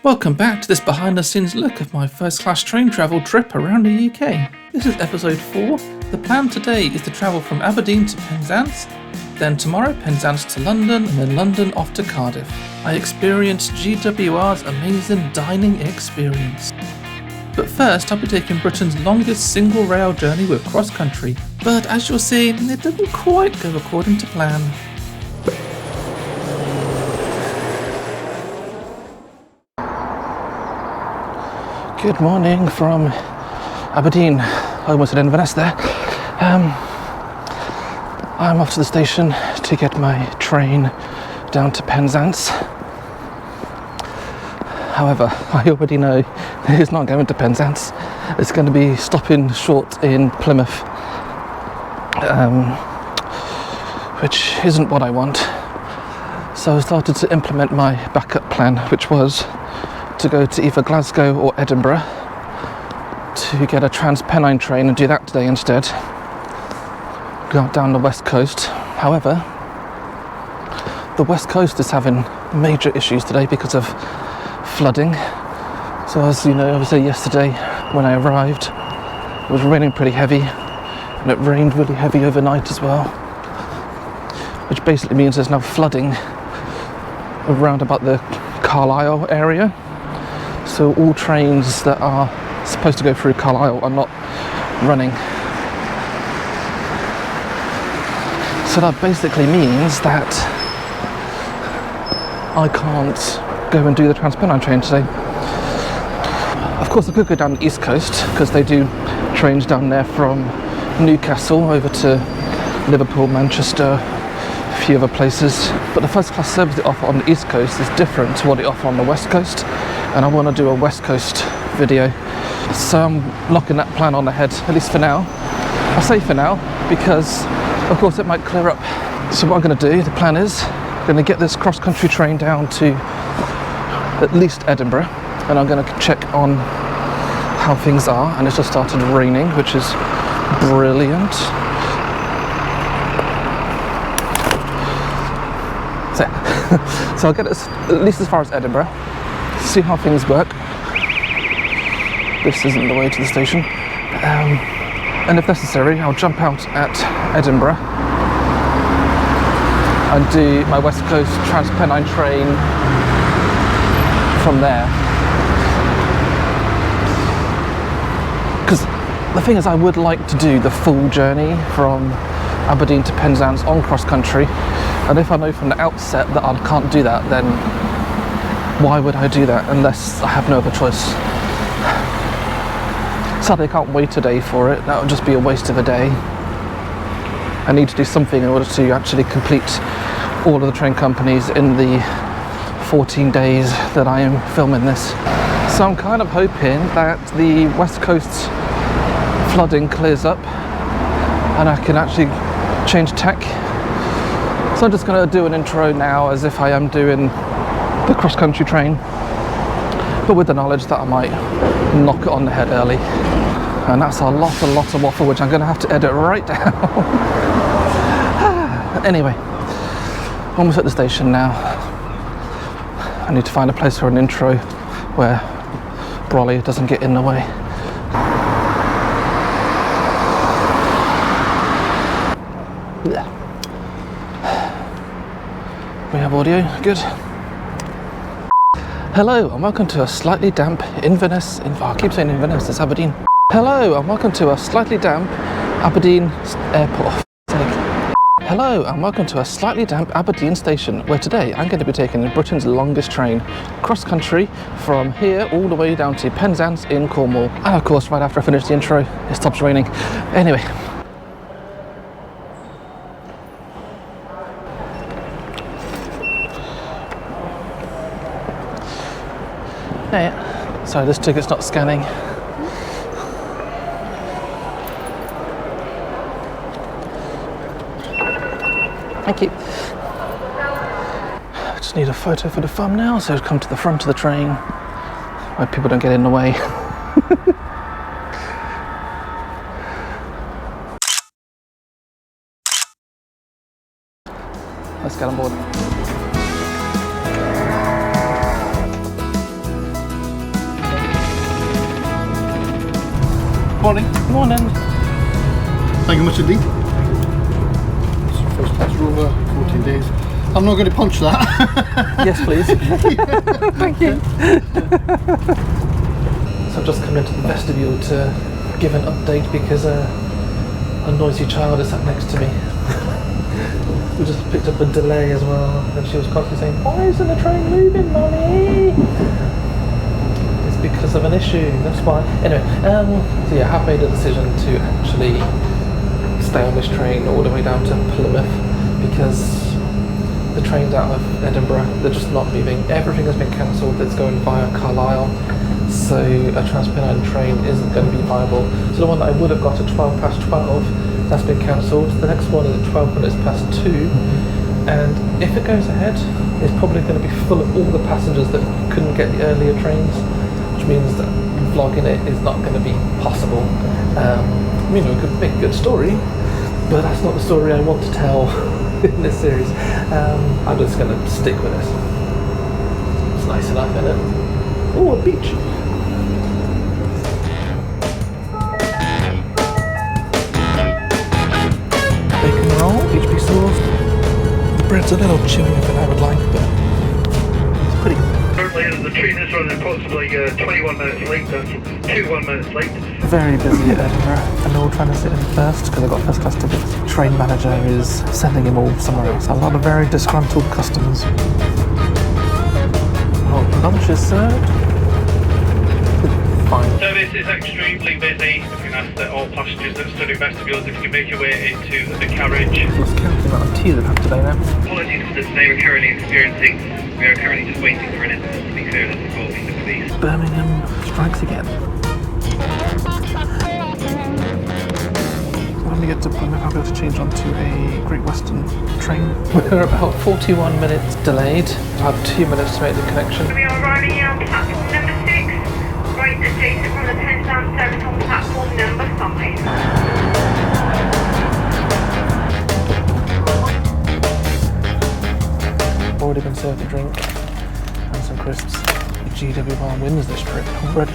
Welcome back to this behind the scenes look of my first class train travel trip around the UK. This is episode 4. The plan today is to travel from Aberdeen to Penzance, then tomorrow Penzance to London, and then London off to Cardiff. I experienced GWR's amazing dining experience. But first I'll be taking Britain's longest single rail journey with CrossCountry, but as you'll see, it didn't quite go according to plan. Good morning from Aberdeen. I almost said Inverness there. I'm off to the station to get my train down to Penzance. However, I already know it's not going to Penzance. It's going to be stopping short in Plymouth, which isn't what I want. So I started to implement my backup plan, which was to go to either Glasgow or Edinburgh to get a Trans-Pennine train and do that today instead. Go down the west coast. However, the west coast is having major issues today because of flooding. So as you know, obviously yesterday when I arrived, it was raining pretty heavy, and it rained really heavy overnight as well, which basically means there's now flooding around about the Carlisle area. So all trains that are supposed to go through Carlisle are not running. So that basically means that I can't go and do the Trans-Pennine train today. Of course I could go down the east coast because they do trains down there from Newcastle over to Liverpool, Manchester, a few other places. But the first class service they offer on the east coast is different to what they offer on the west coast. And I want to do a west coast video, so I'm knocking that plan on the head, at least for now. I say for now because of course it might clear up. So what I'm going to do, the plan is I'm going to get this cross-country train down to at least Edinburgh, and I'm going to check on how things are. And it's just started raining, which is brilliant. So I'll get it at least as far as Edinburgh, see how things work. This isn't the way to the station. And if necessary, I'll jump out at Edinburgh and do my West Coast Trans-Pennine train from there. Because the thing is, I would like to do the full journey from Aberdeen to Penzance on cross-country. And if I know from the outset that I can't do that, then why would I do that unless I have no other choice? Sadly, I can't wait a day for it. That would just be a waste of a day. I need to do something in order to actually complete all of the train companies in the 14 days that I am filming this. So I'm kind of hoping that the West Coast flooding clears up and I can actually change tack. So I'm just going to do an intro now as if I am doing the cross-country train, but with the knowledge that I might knock it on the head early. And that's a lot of waffle, which I'm going to have to edit right down. Anyway, almost at the station now. I need to find a place for an intro where Brolly doesn't get in the way. Yeah. We have audio, good. Hello and welcome to a slightly damp Inverness, I keep saying Inverness, it's Aberdeen. Hello and welcome to a slightly damp Aberdeen airport. Hello and welcome to a slightly damp Aberdeen station, where today I'm going to be taking Britain's longest train, cross-country, from here all the way down to Penzance in Cornwall. And of course, right after I finish the intro, it stops raining. Anyway. Hey, sorry, this ticket's not scanning. Thank you. I just need a photo for the thumbnail, so come to the front of the train where people don't get in the way. Let's get on board. Morning. Morning. Thank you much indeed. First class rover, 14 days. I'm not going to punch that. Yes, please. Thank you. So I've just come into the vestibule to give an update because a noisy child is sat next to me. We just picked up a delay as well, and she was constantly saying, "Why isn't the train moving, Mummy?" It's because of an issue, that's why. Anyway, so yeah, I have made a decision to actually stay on this train all the way down to Plymouth because the trains out of Edinburgh, they're just not moving. Everything has been cancelled that's going via Carlisle, so a Transpennine train isn't going to be viable. So the one that I would have got at 12 past 12, that's been cancelled. The next one is at 12 minutes past 2, and if it goes ahead, it's probably going to be full of all the passengers that couldn't get the earlier trains, which means that vlogging it is not going to be possible. I mean, we could make a good story, but that's not the story I want to tell in this series. I'm just going to stick with this. It's nice enough, isn't it? Oh, a beach. Bacon roll, HP sauce. The bread's a little chewier than I would like, but it's pretty good. Currently, the train is running approximately 21 minutes late. That's 21 minutes late. Very busy at Edinburgh, and they're all trying to sit in first because they've got first class tickets. Train manager is sending them all somewhere else. A lot of very disgruntled customers. Oh, lunch is served. Fine. Service is extremely busy. We can ask that all passengers that stood in vestibules if you can make your way into the carriage. Lost count the amount of tea they've had today now. Apologies for the delay we're currently experiencing. We are currently just waiting for an incident to be cleared and involving the police. Birmingham strikes again. When we get to Plymouth, I'll be able to change onto a Great Western train. We're about 41 minutes delayed. I have 2 minutes to make the connection. We are arriving here on platform number 6, right adjacent from the Penzance service on platform number 5. Already been served a drink and some crisps. GWR wins this trip already.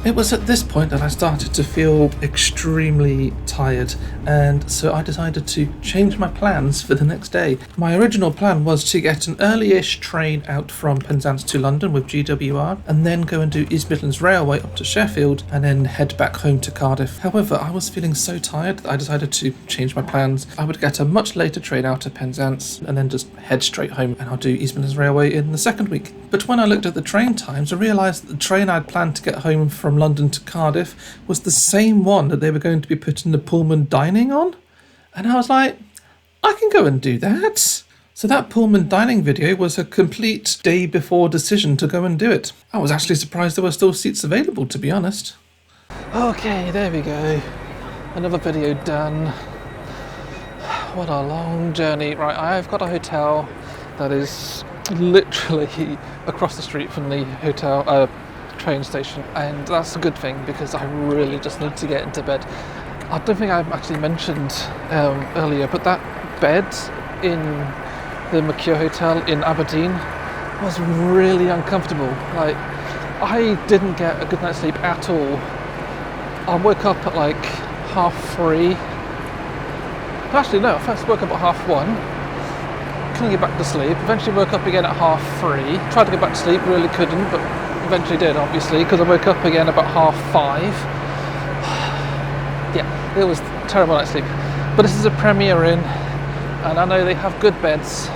It was at this point that I started to feel extremely tired, and so I decided to change my plans for the next day. My original plan was to get an early-ish train out from Penzance to London with GWR, and then go and do East Midlands Railway up to Sheffield, and then head back home to Cardiff. However, I was feeling so tired that I decided to change my plans. I would get a much later train out of Penzance, and then just head straight home, and I'll do East Midlands Railway in the second week. But when I looked at the train times, I realised that the train I'd planned to get home from London to Cardiff was the same one that they were going to be putting the Pullman dining on, and I was like, I can go and do that. So that Pullman dining video was a complete day before decision to go and do it. I was actually surprised there were still seats available, to be honest. Okay, there we go. Another video done. What a long journey. Right, I've got a hotel that is literally across the street from the hotel train station, and that's a good thing because I really just need to get into bed. I don't think I've actually mentioned earlier, but that bed in the McCure Hotel in Aberdeen was really uncomfortable. Like, I didn't get a good night's sleep at all. I woke up at like 3:30. Actually, no, I first woke up at 1:30. Couldn't get back to sleep. Eventually woke up again at 3:30. Tried to get back to sleep, really couldn't, but eventually did, obviously, because I woke up again about 5:30. Yeah, it was a terrible night's sleep. But this is a Premier Inn, and I know they have good beds.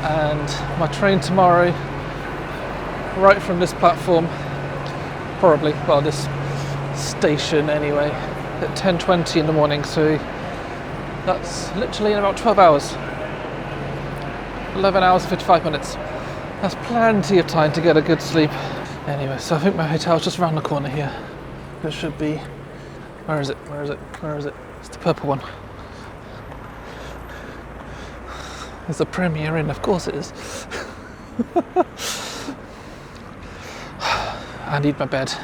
And my train tomorrow, right from this platform, probably, well, this station anyway, at 10:20 in the morning, so that's literally in about 12 hours. 11 hours and 55 minutes. That's plenty of time to get a good sleep. Anyway, so I think my hotel's just around the corner here. It should be... Where is it? Where is it? Where is it? It's the purple one. It's a Premier Inn, of course it is. I need my bed.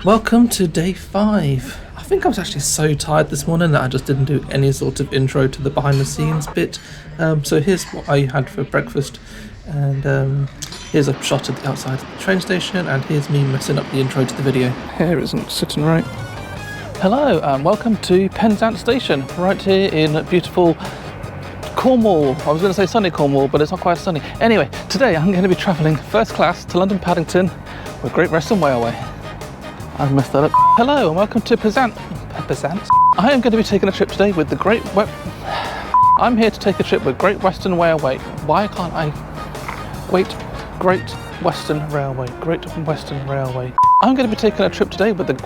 Welcome to day 5. I think I was actually so tired this morning that I just didn't do any sort of intro to the behind the scenes bit. So here's what I had for breakfast, and here's a shot of the outside of the train station, and here's me messing up the intro to the video. Hair isn't sitting right. Hello and welcome to Penzance station, right here in beautiful Cornwall. I was going to say sunny Cornwall, but it's not quite sunny. Anyway, today I'm going to be travelling first class to London Paddington with Great Western Railway. I've messed that up. Hello and welcome to Penzance. I am going to be taking a trip today with the I'm here to take a trip with Great Western Railway. Why can't I? Wait. Great Western Railway. Great Western Railway. I'm going to be taking a trip today with I'm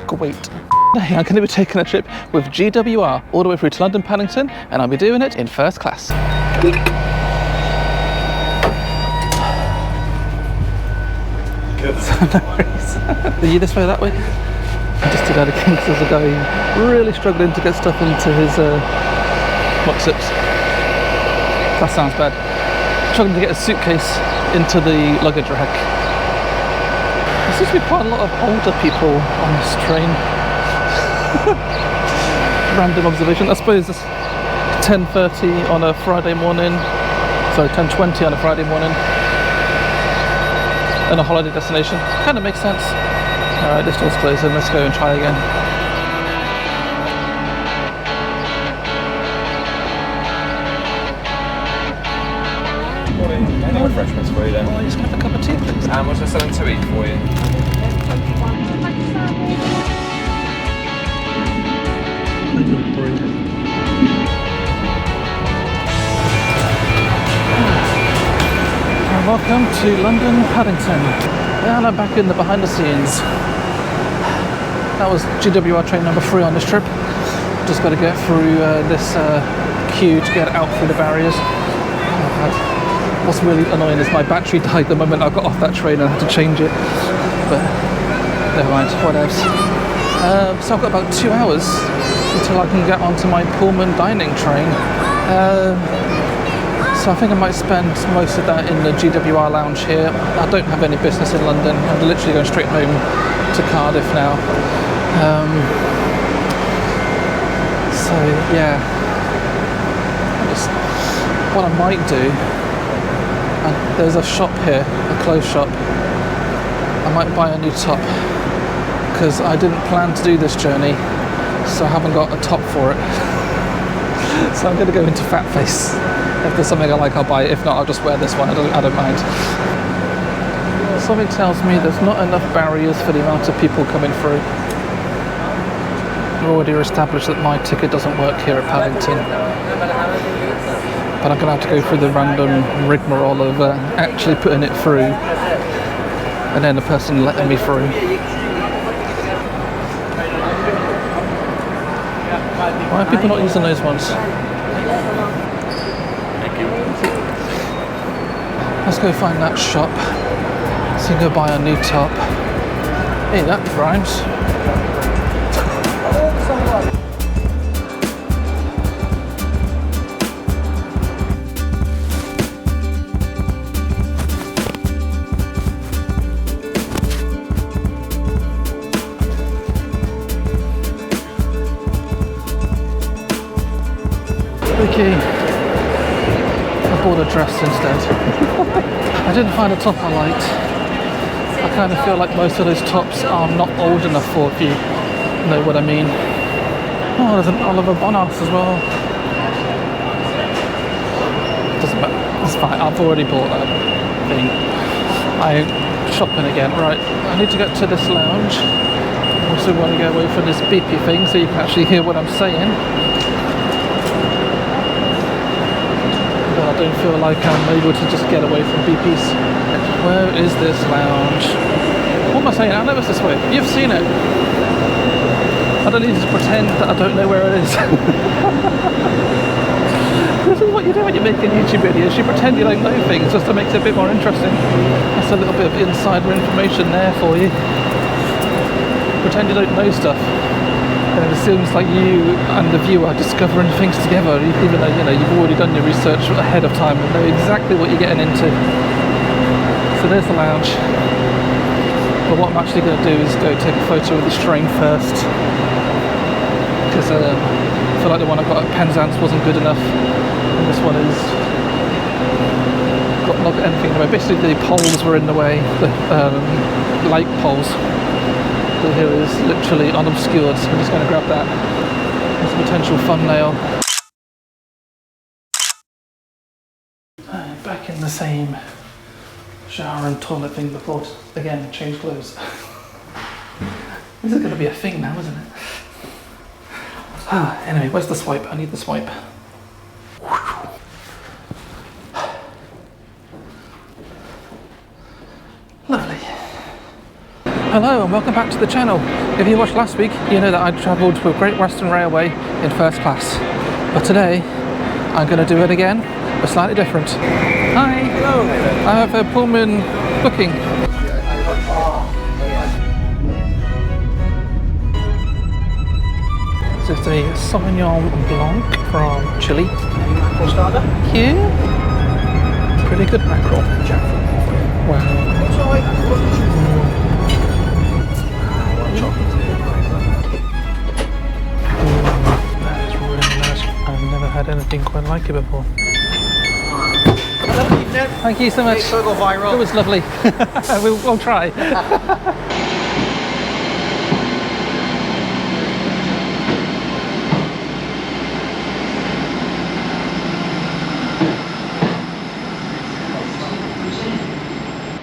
going to be taking a trip with GWR all the way through to London Paddington, and I'll be doing it in first class. Are you this way or that way? I just did out of kinks as a guy really struggling to get stuff into his muck-sips. That sounds bad. Struggling to get a suitcase into the luggage rack. There seems to be quite a lot of older people on this train. Random observation. I suppose it's 10:30 on a Friday morning, so 10:20 on a Friday morning, and a holiday destination. Kind of makes sense. Alright, this door's closing. Let's go and try again. Morning. Any refreshments for you then? Oh, just have a cup of tea, please. How much is something to eat for you? Welcome to London Paddington. And I'm back in the behind the scenes. That was GWR train number 3 on this trip. Just got to get through this queue to get out through the barriers. What's really annoying is my battery died the moment I got off that train and I had to change it. But never mind, what else? So I've got about 2 hours until I can get onto my Pullman dining train. So I think I might spend most of that in the GWR lounge here. I don't have any business in London. I'm literally going straight home to Cardiff now. So yeah, what I might do, there's a shop here, a clothes shop. I might buy a new top because I didn't plan to do this journey, so I haven't got a top for it. So I'm going to go into fat face. If there's something I like, I'll buy it. If not, I'll just wear this one. I don't mind. Something tells me there's not enough barriers for the amount of people coming through. We've already established that my ticket doesn't work here at Paddington. But I'm going to have to go through the random rigmarole of actually putting it through and then the person letting me through. Why are people not using those ones? Let's go find that shop. So go buy a new top. Hey, that rhymes. Okay, I bought a dress instead. I didn't find a top I liked. I kind of feel like most of those tops are not old enough for, if you know what I mean. Oh, there's an Oliver Bonas as well. Doesn't matter, it's fine, I've already bought that thing. I'm shopping again. Right, I need to get to this lounge. I also want to go away from this beepy thing so you can actually hear what I'm saying. I don't feel like I'm able to just get away from BPs. Where is this lounge? What am I saying? I know it's this way. You've seen it. I don't need to pretend that I don't know where it is. This is what you do when you're making YouTube videos. You pretend you don't know things just to make it a bit more interesting. That's a little bit of insider information there for you. Pretend you don't know stuff. And it seems like you and the viewer are discovering things together, even though you've already done your research ahead of time and know exactly what you're getting into. So there's the lounge. But what I'm actually going to do is go take a photo of this train first, because I feel like the one I got at Penzance wasn't good enough, and this one is not got anything in the way. Basically the poles were in the way, the light poles. But here is literally unobscured, so I'm just going to grab that as a potential thumbnail. Back in the same shower and toilet thing before, again, change clothes. This is going to be a thing now, isn't it? Anyway, where's the swipe? I need the swipe. Lovely. Hello and welcome back to the channel. If you watched last week, you know that I travelled with Great Western Railway in first class. But today, I'm going to do it again, but slightly different. Hi! Hello! I have a Pullman booking. So it's a Sauvignon Blanc from Chile. Mackerel starter? Thank you. Pretty good mackerel. Wow. That is really nice. I've never had anything quite like it before. Thank you so much. It's going to go viral. It was lovely. we'll try.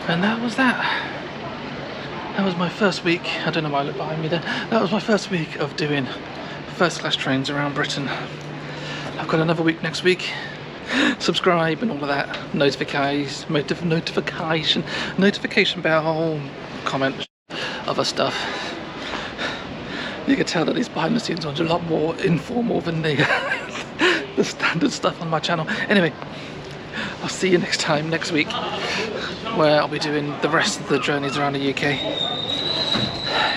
And that was that. That was my first week. I don't know why I look behind me there. That was my first week of doing first class trains around Britain. I've got another week next week. Subscribe and all of that. Notification bell, comment, other stuff. You can tell that these behind the scenes ones are a lot more informal than the the standard stuff on my channel. Anyway, I'll see you next time, next week, where I'll be doing the rest of the journeys around the UK,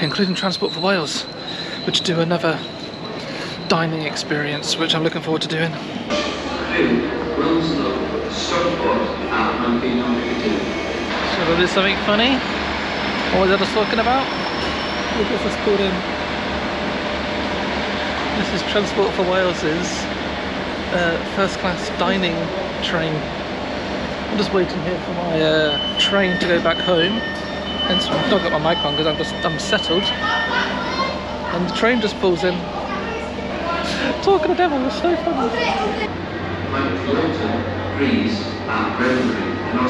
including Transport for Wales, which do another dining experience, which I'm looking forward to doing. Should I do something funny? What was I just talking about? What is this called in? This is Transport for Wales's first class dining train. I'm just waiting here for my train to go back home. And so I've not got my mic on because I'm settled. And the train just pulls in. Talking to the devil was so funny. Like floating, breeze, and rendering in our